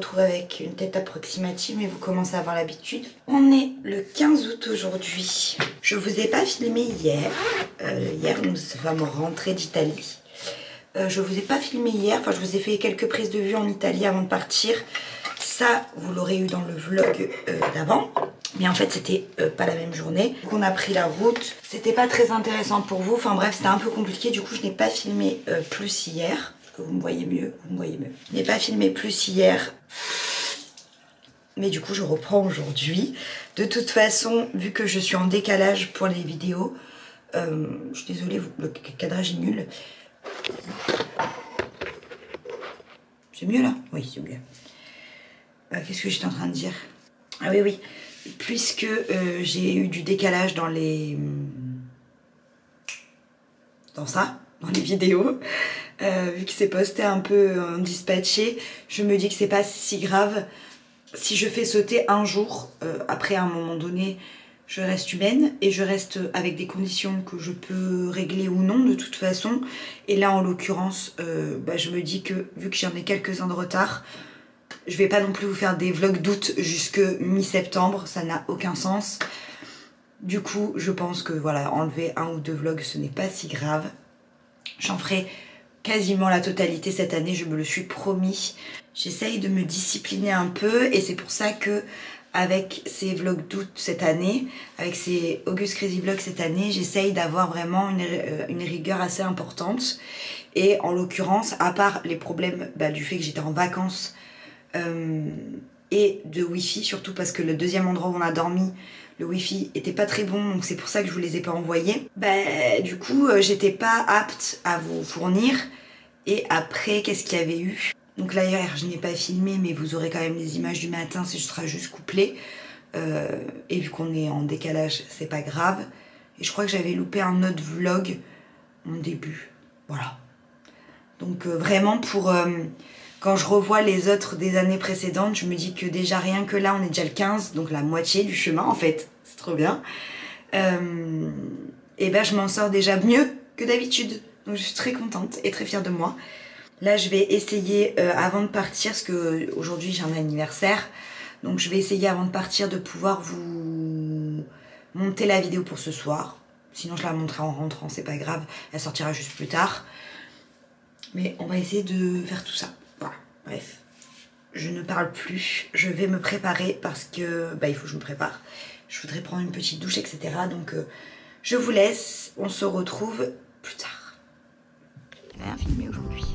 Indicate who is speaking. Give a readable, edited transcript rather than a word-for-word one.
Speaker 1: retrouve avec une tête approximative, mais vous commencez à avoir l'habitude. On est le 15 août aujourd'hui. Je vous ai pas filmé hier. Hier, nous sommes rentrés d'Italie. Je vous ai pas filmé hier, enfin je vous ai fait quelques prises de vue en Italie avant de partir. Ça, vous l'aurez eu dans le vlog d'avant. Mais en fait, c'était pas la même journée. Donc on a pris la route. C'était pas très intéressant pour vous. Enfin bref, c'était un peu compliqué. Du coup, je n'ai pas filmé plus hier. Parce que vous me voyez mieux, vous me voyez mieux. Je n'ai pas filmé plus hier. Mais du coup, je reprends aujourd'hui. De toute façon, vu que je suis en décalage pour les vidéos, je suis désolée, le cadrage est nul. C'est mieux là? Oui, c'est mieux. Qu'est-ce que j'étais en train de dire? Ah oui, oui. Puisque j'ai eu du décalage dans les... dans les vidéos, vu que c'est posté un peu dispatché, je me dis que c'est pas si grave. Si je fais sauter un jour, après à un moment donné, je reste humaine et je reste avec des conditions que je peux régler ou non de toute façon. Et là en l'occurrence, je me dis que vu que j'en ai quelques-uns de retard, je vais pas non plus vous faire des vlogs d'août jusque mi-septembre, ça n'a aucun sens. Du coup, je pense que voilà, enlever 1 ou 2 vlogs, ce n'est pas si grave. J'en ferai quasiment la totalité cette année, je me le suis promis. J'essaye de me discipliner un peu et c'est pour ça que avec ces vlogs d'août cette année, avec ces August Crazy Vlogs cette année, j'essaye d'avoir vraiment une rigueur assez importante. Et en l'occurrence, à part les problèmes du fait que j'étais en vacances, et de wifi, surtout parce que le deuxième endroit où on a dormi, le wifi était pas très bon, donc c'est pour ça que je vous les ai pas envoyés. Du coup, j'étais pas apte à vous fournir. Et après, qu'est-ce qu'il y avait eu? Donc là, hier, je n'ai pas filmé, mais vous aurez quand même les images du matin, ce sera juste couplé. Et vu qu'on est en décalage, c'est pas grave. Et je crois que j'avais loupé un autre vlog en début. Voilà. Donc vraiment pour... quand je revois les autres des années précédentes, je me dis que déjà rien que là, on est déjà le 15, donc la moitié du chemin en fait. C'est trop bien. Et je m'en sors déjà mieux que d'habitude. Donc je suis très contente et très fière de moi. Là, je vais essayer avant de partir, parce que aujourd'hui j'ai un anniversaire. Donc je vais essayer avant de partir de pouvoir vous monter la vidéo pour ce soir. Sinon je la monterai en rentrant, c'est pas grave. Elle sortira juste plus tard. Mais on va essayer de faire tout ça. Voilà, bref. Je ne parle plus. Je vais me préparer parce que il faut que je me prépare. Je voudrais prendre une petite douche, etc. Donc je vous laisse. On se retrouve plus tard. Je n'ai rien filmé aujourd'hui.